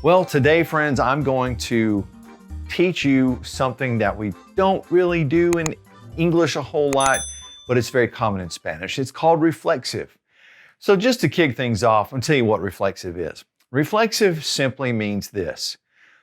Well, today, friends, I'm going to teach you something that we don't really do in English a whole lot, but it's very common in Spanish. It's called reflexive. So just to kick things off, I'll tell you what reflexive is. Reflexive simply means this.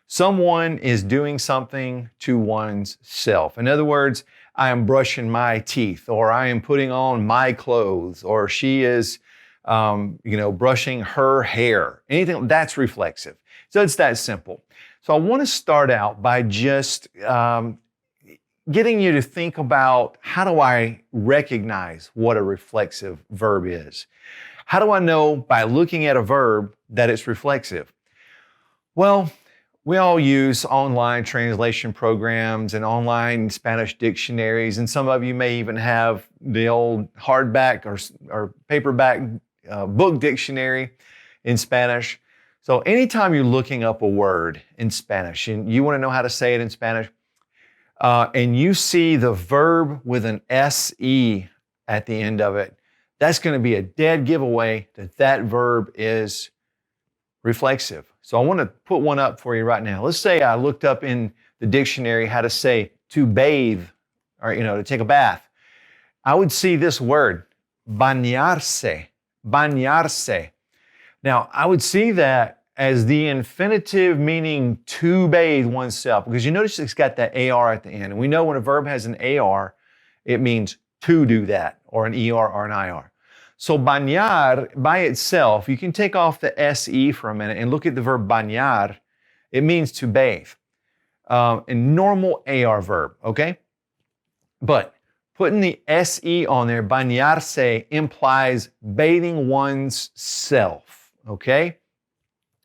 Someone is doing something to one's self. In other words, I am brushing my teeth, or I am putting on my clothes, or she is, brushing her hair. Anything that's reflexive. So it's that simple. So I want to start out by just getting you to think about, how do I recognize what a reflexive verb is? How do I know by looking at a verb that it's reflexive? Well, we all use online translation programs and online Spanish dictionaries, and some of you may even have the old hardback or paperback book dictionary in Spanish. So anytime you're looking up a word in Spanish and you want to know how to say it in Spanish, and you see the verb with an SE at the end of it, that's going to be a dead giveaway that that verb is reflexive. So I want to put one up for you right now. Let's say I looked up in the dictionary how to say to bathe, or to take a bath. I would see this word, bañarse, bañarse. Now, I would see that as the infinitive meaning to bathe oneself, because you notice it's got that AR at the end. And we know when a verb has an AR, it means to do that, or an ER or an IR. So bañar by itself, you can take off the SE for a minute and look at the verb bañar. It means to bathe. A normal AR verb, okay? But putting the SE on there, bañarse, implies bathing one's self, okay?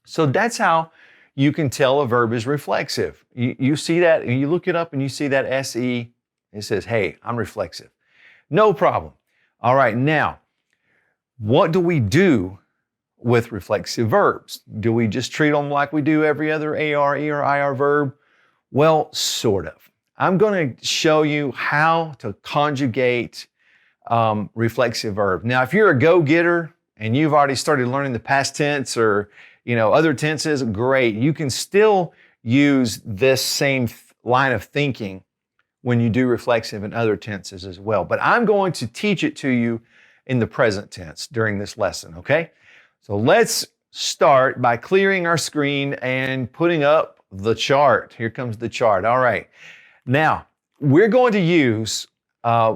So that's how you can tell a verb is reflexive. You see that, and you look it up and you see that SE, it says, hey, I'm reflexive. No problem. All right, now, what do we do with reflexive verbs? Do we just treat them like we do every other AR, ER, IR verb? Well, sort of. I'm going to show you how to conjugate reflexive verbs. Now, if you're a go-getter and you've already started learning the past tense or other tenses, great. You can still use this same line of thinking when you do reflexive in other tenses as well. But I'm going to teach it to you in the present tense during this lesson, okay? So let's start by clearing our screen and putting up the chart. Here comes the chart. All right. Now, we're going to use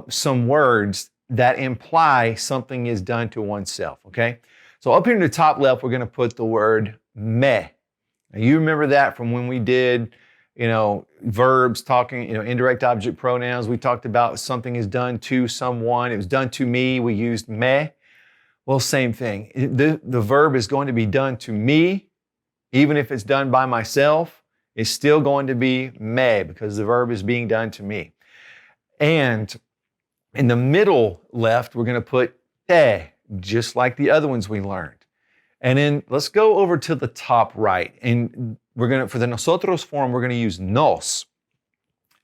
some words that imply something is done to oneself, okay? So up here in the top left, we're going to put the word me. Now, you remember that from when we did, verbs talking, indirect object pronouns. We talked about something is done to someone. It was done to me. We used me. Well, same thing. The verb is going to be done to me. Even if it's done by myself, it's still going to be me because the verb is being done to me. And in the middle left, we're going to put te, just like the other ones we learned. And then let's go over to the top right. And for the nosotros form, we're going to use nos.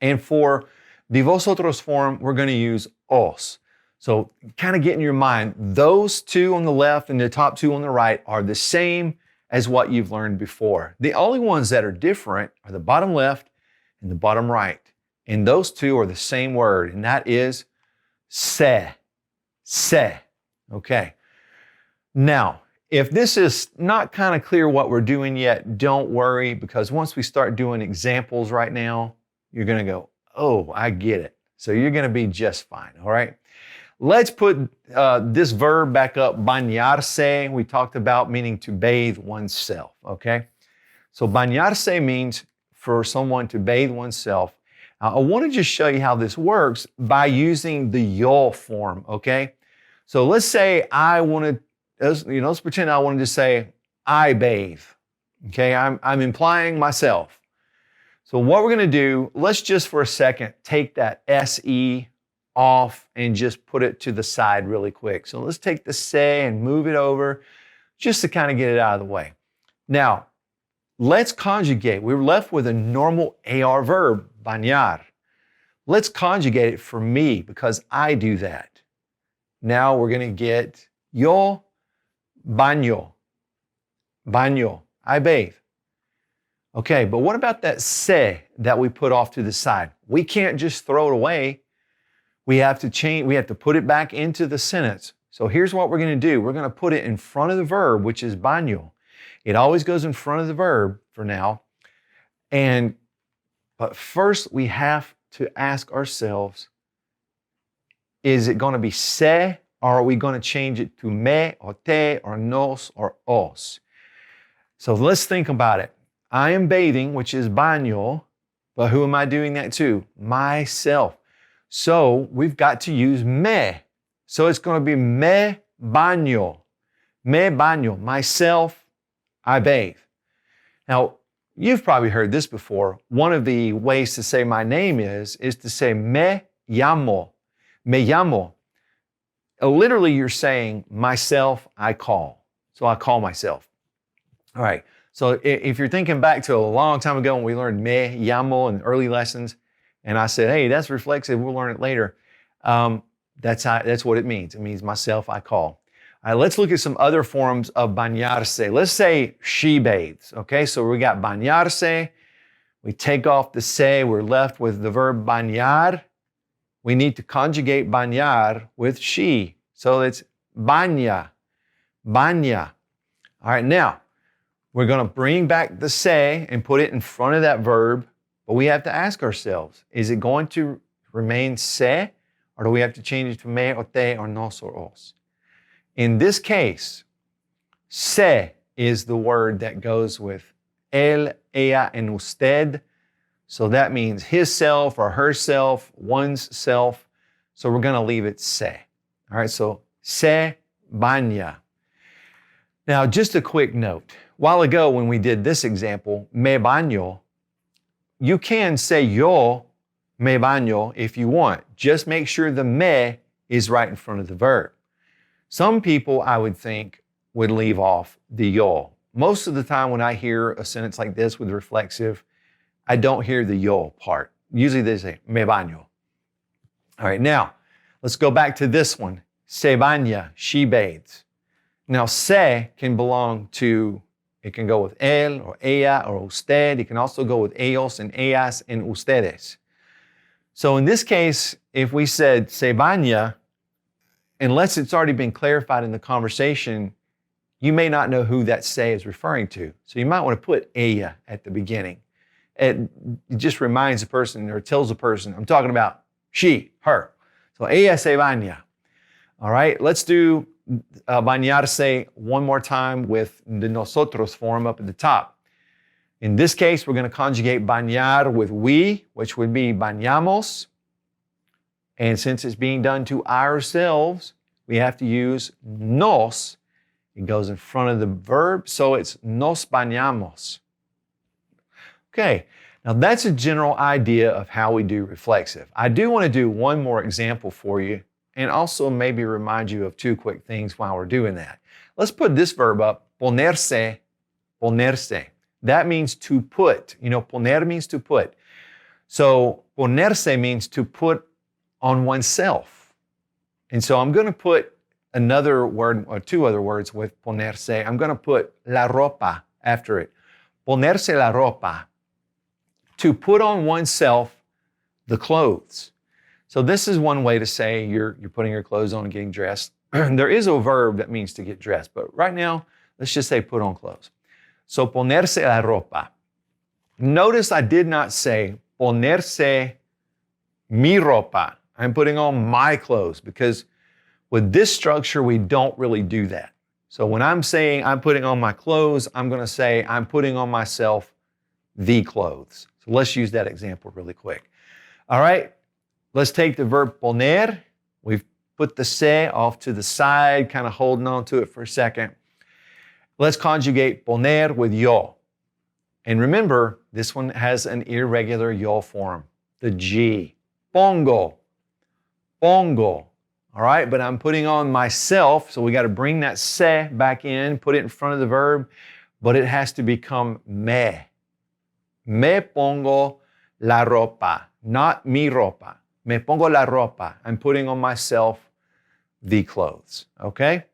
And for the vosotros form, we're going to use os. So kind of get in your mind, those two on the left and the top two on the right are the same as what you've learned before. The only ones that are different are the bottom left and the bottom right. And those two are the same word, and that is se. Se. Okay. Now, if this is not kind of clear what we're doing yet, don't worry, because once we start doing examples right now, you're going to go, oh, I get it. So you're going to be just fine, all right? Let's put this verb back up, bañarse. We talked about meaning to bathe oneself, okay? So bañarse means for someone to bathe oneself. I want to just show you how this works by using the yo form, okay? So let's say let's pretend I wanted to say, I bathe. Okay, I'm implying myself. So what we're going to do, let's just for a second take that SE off and just put it to the side really quick. So let's take the se and move it over just to kind of get it out of the way. Now, let's conjugate. We're left with a normal AR verb, bañar. Let's conjugate it for me because I do that. Now we're going to get yo baño. Baño. I bathe. Okay, but what about that se that we put off to the side? We can't just throw it away. We have to put it back into the sentence. So here's what we're going to do. We're going to put it in front of the verb, which is baño. It always goes in front of the verb for now. But first we have to ask ourselves, is it going to be se, or are we going to change it to me or te or nos or os? So let's think about it. I am bathing, which is baño, but who am I doing that to? Myself. So we've got to use me. So it's going to be me baño. Me baño. Myself, I bathe. Now, you've probably heard this before. One of the ways to say my name is to say me llamo. Me llamo. Literally, you're saying myself, I call. So I call myself. All right. So if you're thinking back to a long time ago when we learned me llamo in early lessons, and I said, hey, that's reflexive, we'll learn it later. That's what it means. It means myself, I call. All right, let's look at some other forms of bañarse. Let's say she bathes. Okay, so we got bañarse. We take off the se, we're left with the verb bañar. We need to conjugate bañar with she. So it's baña, baña. All right, now, we're going to bring back the se and put it in front of that verb, but we have to ask ourselves, is it going to remain se, or do we have to change it to me or te or nos or os? In this case, se is the word that goes with él, ella, and usted. So that means his self or herself, one's self. So we're going to leave it se. All right, so se baña. Now, just a quick note. A while ago when we did this example, me baño, you can say yo me baño if you want. Just make sure the me is right in front of the verb. Some people, I would think, would leave off the yo. Most of the time when I hear a sentence like this with reflexive, I don't hear the yo part. Usually they say me baño. All right, now let's go back to this one. Se baña, she bathes. Now, se can belong to, it can go with él or ella or usted. It can also go with ellos and ellas and ustedes. So in this case, if we said se baña, unless it's already been clarified in the conversation, you may not know who that se is referring to. So you might want to put ella at the beginning. It just reminds the person or tells the person, I'm talking about she, her. So ella se baña. All right, let's do bañarse one more time with the nosotros form up at the top. In this case, we're going to conjugate bañar with we, which would be bañamos. And since it's being done to ourselves, we have to use nos. It goes in front of the verb, so it's nos bañamos. Okay, now that's a general idea of how we do reflexive. I do want to do one more example for you and also maybe remind you of two quick things while we're doing that. Let's put this verb up, ponerse, ponerse. That means to put. You know, poner means to put. So ponerse means to put on oneself. And so I'm going to put another word or two other words with ponerse. I'm going to put la ropa after it. Ponerse la ropa. To put on oneself the clothes. So this is one way to say you're putting your clothes on and getting dressed. There is a verb that means to get dressed, but right now, let's just say put on clothes. So ponerse la ropa. Notice I did not say ponerse mi ropa. I'm putting on my clothes because with this structure, we don't really do that. So when I'm saying I'm putting on my clothes, I'm going to say I'm putting on myself the clothes. So let's use that example really quick. All right, let's take the verb poner. We've put the se off to the side, kind of holding on to it for a second. Let's conjugate poner with yo. And remember, this one has an irregular yo form, the G. Pongo, pongo. All right, but I'm putting on myself, so we got to bring that se back in, put it in front of the verb, but it has to become me. Me pongo la ropa, not mi ropa. Me pongo la ropa. I'm putting on myself the clothes, okay?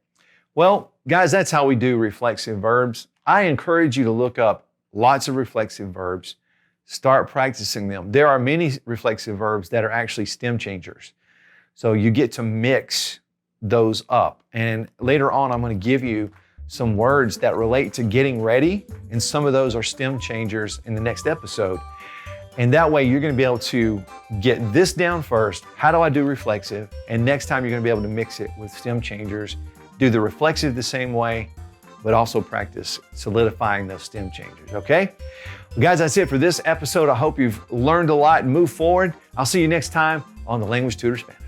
Well, guys, that's how we do reflexive verbs. I encourage you to look up lots of reflexive verbs. Start practicing them. There are many reflexive verbs that are actually stem changers. So you get to mix those up. And later on, I'm going to give you some words that relate to getting ready. And some of those are stem changers in the next episode. And that way you're going to be able to get this down first. How do I do reflexive? And next time you're going to be able to mix it with stem changers. Do the reflexive the same way, but also practice solidifying those stem changers, okay? Well, guys, that's it for this episode. I hope you've learned a lot and moved forward. I'll see you next time on the Language Tutor Spanish.